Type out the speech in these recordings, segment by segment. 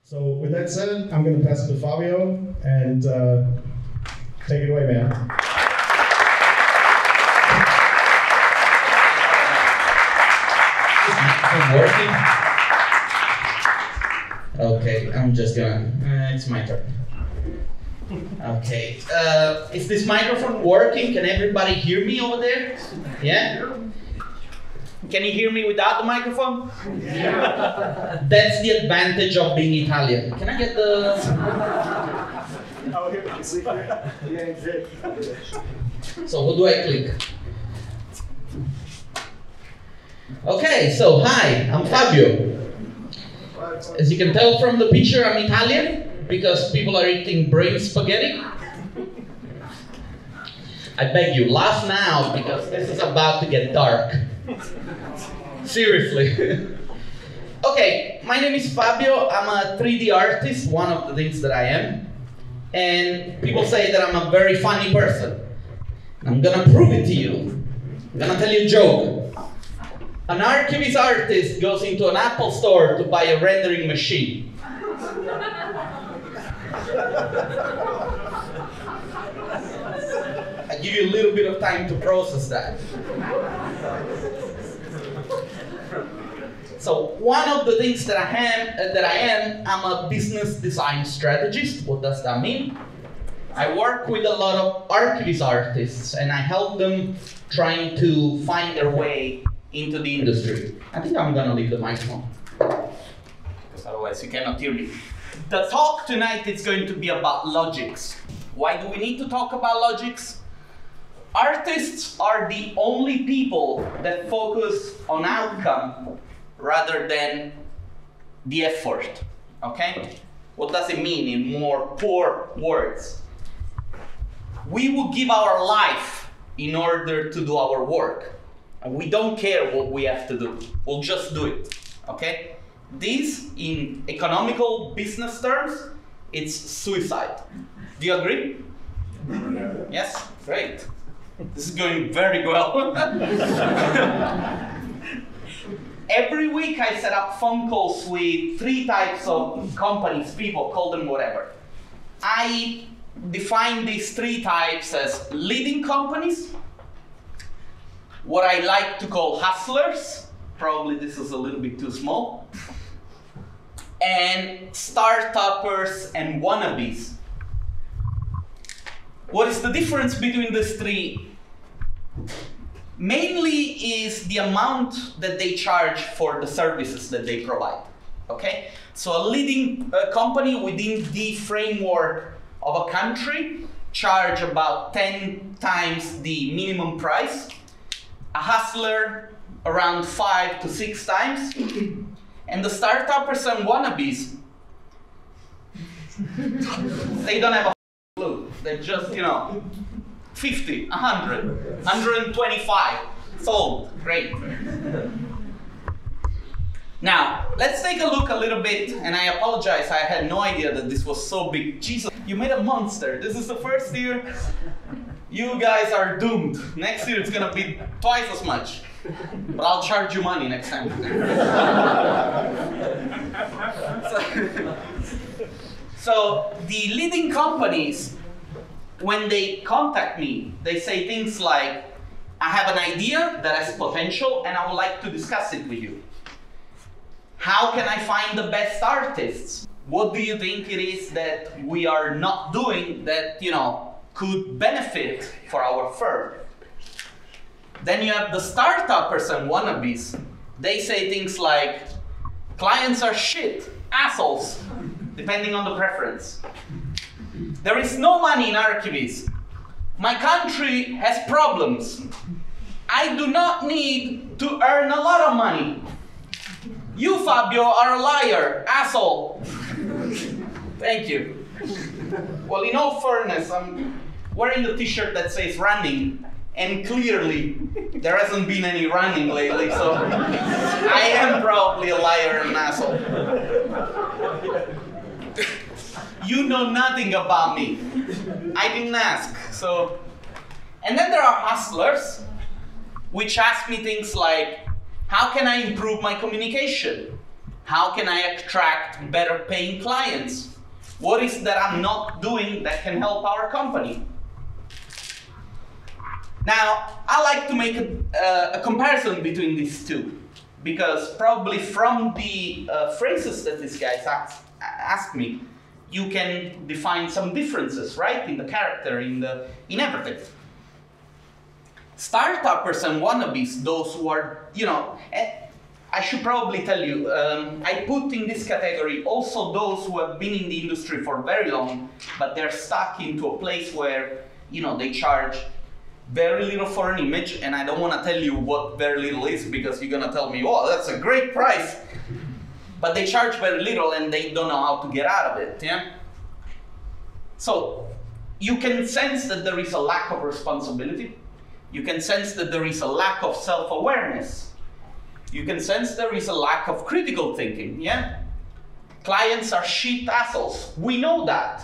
So with that said, I'm going to pass it to Fabio and take it away, man. Working? Okay, I'm just gonna, it's my turn. Okay, is this microphone working? Can everybody hear me over there? Yeah? Can you hear me without the microphone? Yeah. That's the advantage of being Italian. Can I get the... So what do I click? Okay, so hi, I'm Fabio. As you can tell from the picture, I'm Italian because people are eating brain spaghetti. I beg you, laugh now because this is about to get dark. Seriously. Okay, my name is Fabio. I'm a 3D artist, one of the things that I am. And people say that I'm a very funny person. I'm gonna prove it to you. I'm gonna tell you a joke. An archivist artist goes into an Apple store to buy a rendering machine. I give you a little bit of time to process that. So one of the things that I am, I'm a business design strategist. What does that mean? I work with a lot of archivist artists and I help them trying to find their way into the industry. I think I'm gonna leave the microphone because otherwise you cannot hear me. The talk tonight is going to be about logics. Why do we need to talk about logics? Artists are the only people that focus on outcome rather than the effort, okay? What does it mean in more poor words? We will give our life in order to do our work. And we don't care what we have to do. We'll just do it, okay? This, in economical business terms, it's suicide. Do you agree? Yes? Great. This is going very well. Every week I set up phone calls with 3 types of companies, people, call them whatever. I define these 3 types as leading companies, what I like to call hustlers, probably this is a little bit too small, and startuppers and wannabes. What is the difference between these 3? Mainly is the amount that they charge for the services that they provide, okay? So a leading company within the framework of a country charge about 10 times the minimum price. A hustler around 5 to 6 times. And the startuppers and wannabes, they don't have a clue. They're just, 50, 100, 125, sold, great. Now, let's take a look a little bit, and I apologize, I had no idea that this was so big. Jesus, you made a monster. This is the first year. You guys are doomed. Next year it's gonna be twice as much. But I'll charge you money next time. So the leading companies, when they contact me, they say things like, I have an idea that has potential and I would like to discuss it with you. How can I find the best artists? What do you think it is that we are not doing that, could benefit for our firm? Then you have the startuppers and wannabes. They say things like, clients are shit, assholes, depending on the preference. There is no money in archivists. My country has problems. I do not need to earn a lot of money. You, Fabio, are a liar, asshole. Thank you. Well, in all fairness, I'm wearing the t-shirt that says running, and clearly there hasn't been any running lately, so I am probably a liar and an asshole. You know nothing about me. I didn't ask, so. And then there are hustlers, which ask me things like, how can I improve my communication? How can I attract better paying clients? What is that I'm not doing that can help our company? Now, I like to make a comparison between these two, because probably from the phrases that these guys ask me, you can define some differences, right? In the character, in everything. Startuppers and wannabes, those who are, I should probably tell you, I put in this category also those who have been in the industry for very long, but they're stuck into a place where, they charge very little for an image, and I don't want to tell you what very little is, because you're going to tell me, oh, that's a great price. But they charge very little and they don't know how to get out of it, yeah? So, you can sense that there is a lack of responsibility. You can sense that there is a lack of self-awareness. You can sense there is a lack of critical thinking, yeah? Clients are shit assholes. We know that.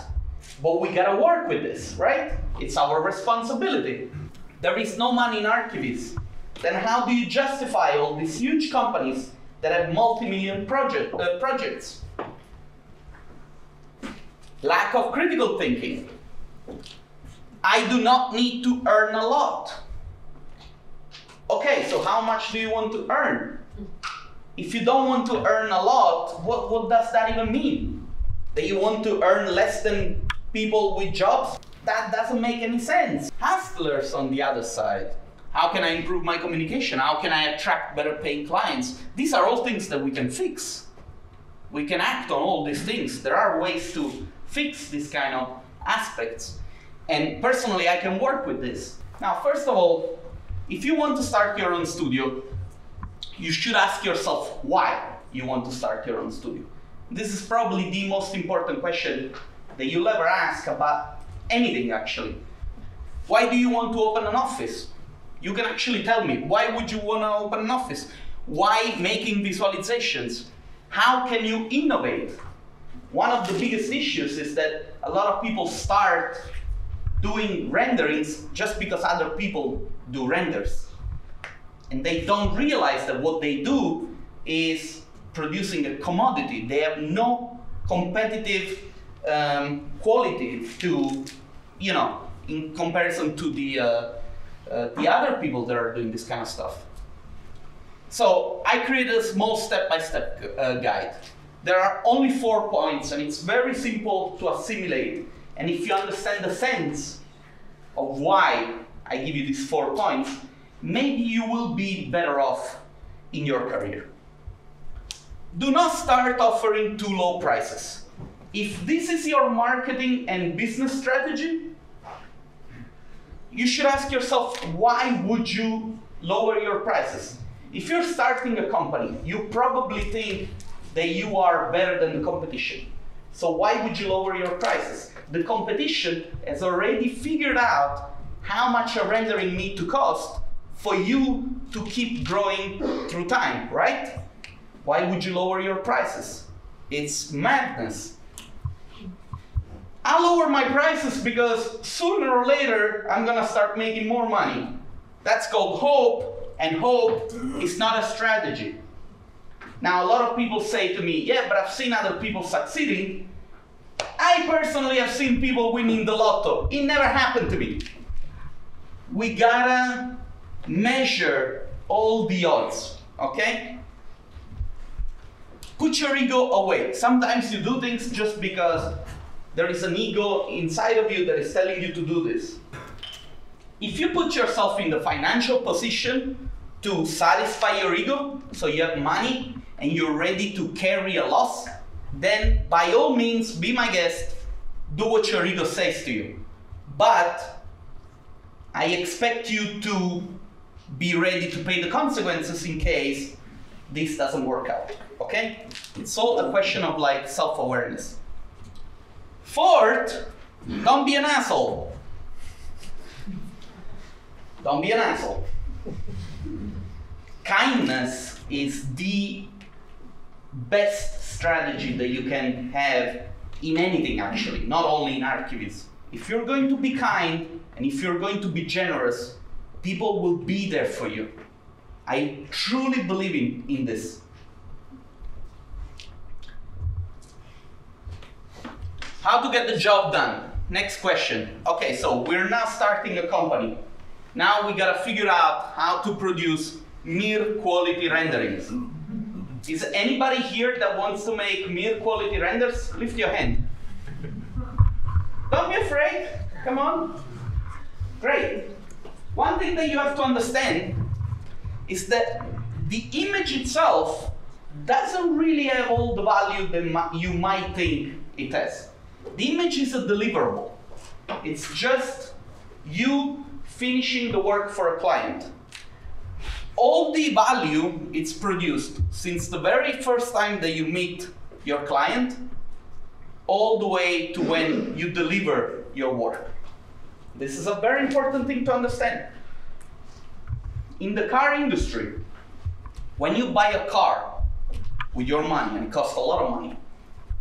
But we gotta work with this, right? It's our responsibility. There is no money in archivists. Then how do you justify all these huge companies that have multi-million projects? Lack of critical thinking. I do not need to earn a lot. Okay, so how much do you want to earn? If you don't want to earn a lot, what does that even mean? That you want to earn less than people with jobs? That doesn't make any sense. Hustlers on the other side. How can I improve my communication? How can I attract better paying clients? These are all things that we can fix. We can act on all these things. There are ways to fix these kind of aspects. And personally, I can work with this. Now, first of all, if you want to start your own studio, you should ask yourself why you want to start your own studio. This is probably the most important question that you'll ever ask about anything, actually. Why do you want to open an office? You can actually tell me, why would you want to open an office? Why making visualizations? How can you innovate? One of the biggest issues is that a lot of people start doing renderings just because other people do renders. And they don't realize that what they do is producing a commodity. They have no competitive quality to, in comparison to the other people that are doing this kind of stuff. So I created a small step-by-step guide. There are only 4 points, and it's very simple to assimilate. And if you understand the sense of why I give you these 4 points, maybe you will be better off in your career. Do not start offering too low prices. If this is your marketing and business strategy, you should ask yourself, why would you lower your prices? If you're starting a company, you probably think that you are better than the competition. So why would you lower your prices? The competition has already figured out how much a rendering needs to cost for you to keep growing through time, right? Why would you lower your prices? It's madness. I lower my prices because sooner or later I'm gonna start making more money. That's called hope, and hope is not a strategy. Now, a lot of people say to me, yeah, but I've seen other people succeeding. I personally have seen people winning the lotto. It never happened to me. We gotta measure all the odds, okay? Put your ego away. Sometimes you do things just because there is an ego inside of you that is telling you to do this. If you put yourself in the financial position to satisfy your ego, so you have money and you're ready to carry a loss, then by all means, be my guest, do what your ego says to you. But I expect you to be ready to pay the consequences in case this doesn't work out, okay? It's all a question of like self-awareness. Fourth, don't be an asshole. Don't be an asshole. Kindness is the best strategy that you can have in anything, actually, not only in archivists. If you're going to be kind and if you're going to be generous, people will be there for you. I truly believe in this. How to get the job done? Next question. Okay, so we're now starting a company. Now we gotta figure out how to produce mere quality renderings. Is anybody here that wants to make mere quality renders? Lift your hand. Don't be afraid. Come on. Great. One thing that you have to understand is that the image itself doesn't really have all the value that you might think it has. The image is a deliverable. It's just you finishing the work for a client. All the value it's produced since the very first time that you meet your client, all the way to when you deliver your work. This is a very important thing to understand. In the car industry, when you buy a car with your money, and it costs a lot of money,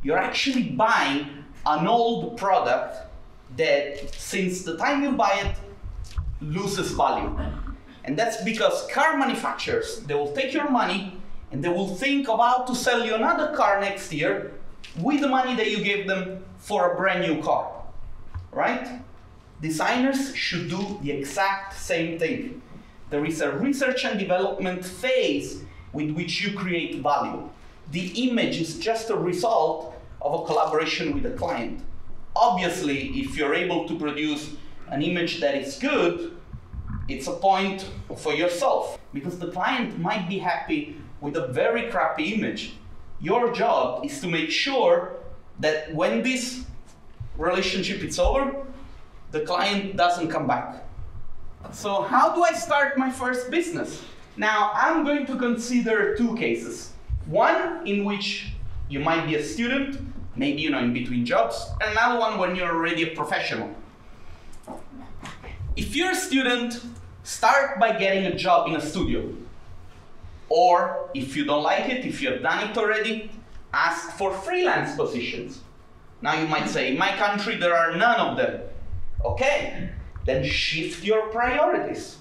you're actually buying an old product that, since the time you buy it, loses value. And that's because car manufacturers, they will take your money and they will think of how to sell you another car next year with the money that you gave them for a brand new car, right? Designers should do the exact same thing. There is a research and development phase with which you create value. The image is just a result of a collaboration with the client. Obviously, if you're able to produce an image that is good, it's a point for yourself, because the client might be happy with a very crappy image. Your job is to make sure that when this relationship is over, the client doesn't come back. So how do I start my first business? Now, I'm going to consider two cases. One in which you might be a student, maybe in between jobs, and another one when you're already a professional. If you're a student, start by getting a job in a studio. Or if you don't like it, if you've done it already, ask for freelance positions. Now you might say, in my country there are none of them. Okay, then shift your priorities.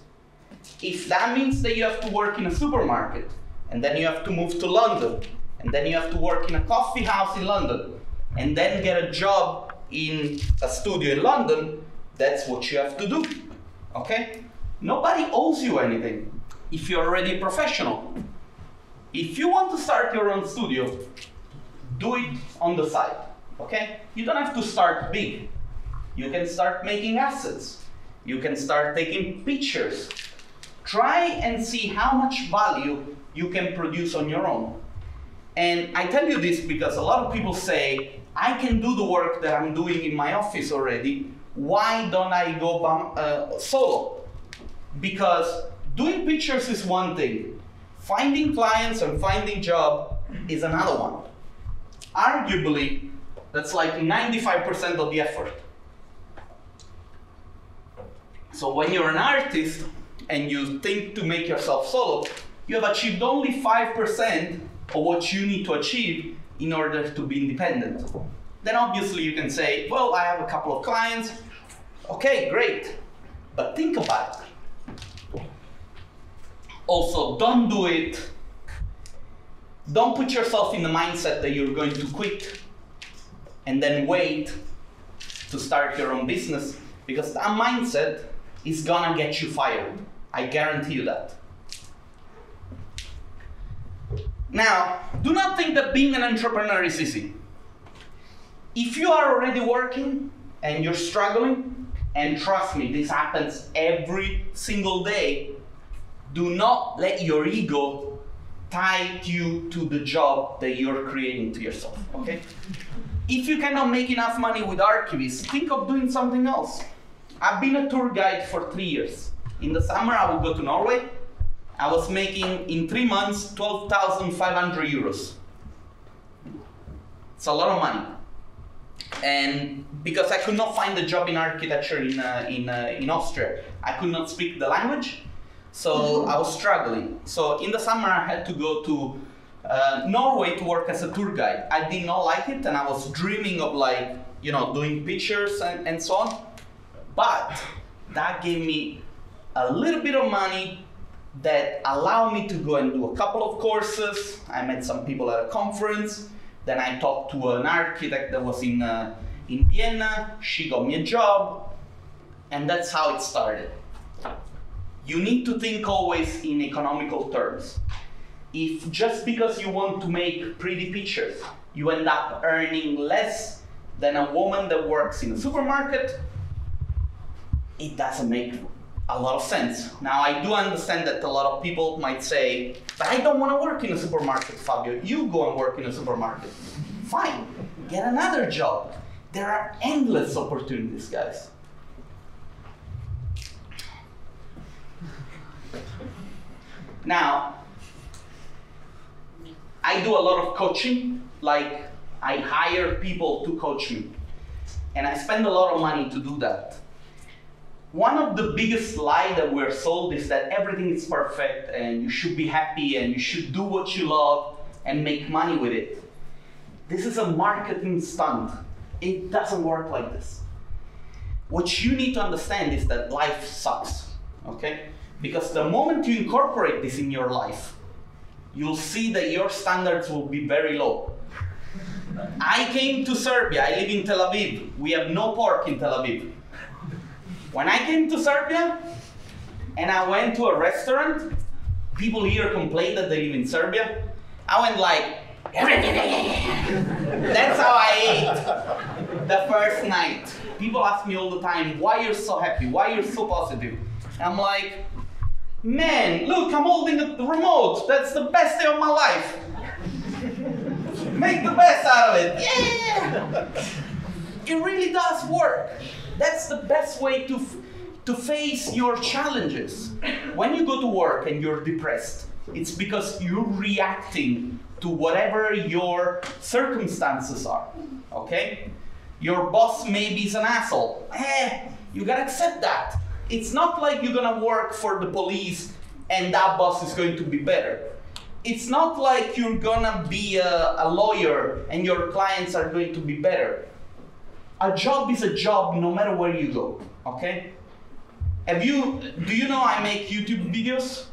If that means that you have to work in a supermarket, and then you have to move to London, and then you have to work in a coffee house in London, and then get a job in a studio in London, that's what you have to do, okay? Nobody owes you anything if you're already a professional. If you want to start your own studio, do it on the side, okay? You don't have to start big. You can start making assets. You can start taking pictures. Try and see how much value you can produce on your own. And I tell you this because a lot of people say, I can do the work that I'm doing in my office already. Why don't I go solo? Because doing pictures is one thing. Finding clients and finding job is another one. Arguably, that's like 95% of the effort. So when you're an artist and you think to make yourself solo, you have achieved only 5% of what you need to achieve in order to be independent. Then obviously you can say, well, I have a couple of clients. Okay, great. But think about it. Also, don't do it. Don't put yourself in the mindset that you're going to quit and then wait to start your own business, because that mindset is gonna get you fired. I guarantee you that. Now, do not think that being an entrepreneur is easy. If you are already working and you're struggling, and trust me, this happens every single day, do not let your ego tie you to the job that you're creating to yourself, okay? If you cannot make enough money with archivists, think of doing something else. I've been a tour guide for 3 years. In the summer, I would go to Norway. I was making, in 3 months, 12,500 euros. It's a lot of money. And because I could not find a job in architecture in Austria, I could not speak the language, so I was struggling. So in the summer, I had to go to Norway to work as a tour guide. I did not like it, and I was dreaming of doing pictures and so on. But that gave me a little bit of money that allowed me to go and do a couple of courses. I met some people at a conference. Then I talked to an architect that was in in Vienna, she got me a job, and that's how it started. You need to think always in economical terms. If just because you want to make pretty pictures, you end up earning less than a woman that works in a supermarket, it doesn't make a lot of sense. Now, I do understand that a lot of people might say, but I don't want to work in a supermarket, Fabio. You go and work in a supermarket. Fine, get another job. There are endless opportunities, guys. Now, I do a lot of coaching, like I hire people to coach me. And I spend a lot of money to do that. One of the biggest lies that we're sold is that everything is perfect and you should be happy and you should do what you love and make money with it. This is a marketing stunt. It doesn't work like this. What you need to understand is that life sucks, okay? Because the moment you incorporate this in your life, you'll see that your standards will be very low. I came to Serbia, I live in Tel Aviv. We have no pork in Tel Aviv. When I came to Serbia and I went to a restaurant, people here complain that they live in Serbia. I went like, that's how I ate the first night. People ask me all the time, why you're so happy, why you're so positive? And I'm like, man, look, I'm holding the remote. That's the best day of my life. Make the best out of it. Yeah! It really does work. That's the best way to face your challenges. When you go to work and you're depressed, it's because you're reacting to whatever your circumstances are, okay? Your boss maybe is an asshole. You gotta accept that. It's not like you're gonna work for the police and that boss is going to be better. It's not like you're gonna be a lawyer and your clients are going to be better. A job is a job no matter where you go, okay? Do you know I make YouTube videos?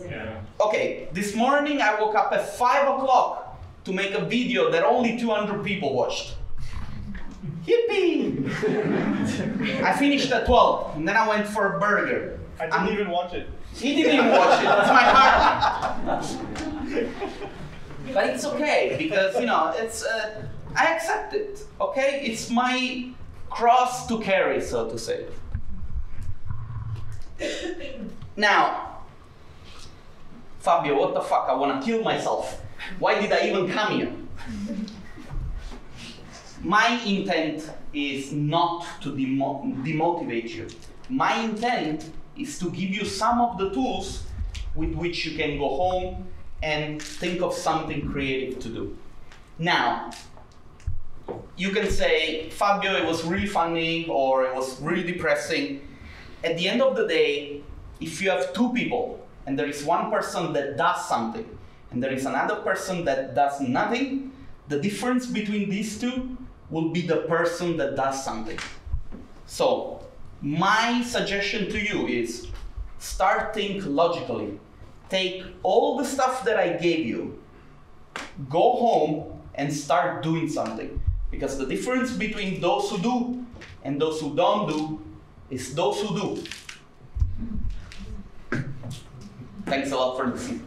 Yeah. Okay, this morning I woke up at 5 o'clock to make a video that only 200 people watched. Yippee! I finished at 12, and then I went for a burger. I didn't even watch it. He didn't even watch it, it's my partner. But it's okay, because, you know, it's, I accept it, okay? It's my cross to carry, so to say. Now, Fabio, what the fuck? I want to kill myself. Why did I even come here? My intent is not to demotivate you. My intent is to give you some of the tools with which you can go home and think of something creative to do. Now, you can say, Fabio, it was really funny, or it was really depressing. At the end of the day, if you have two people, and there is one person that does something, and there is another person that does nothing, the difference between these two will be the person that does something. So, my suggestion to you is, start think logically. Take all the stuff that I gave you, go home and start doing something. Because the difference between those who do and those who don't do is those who do. Thanks a lot for listening.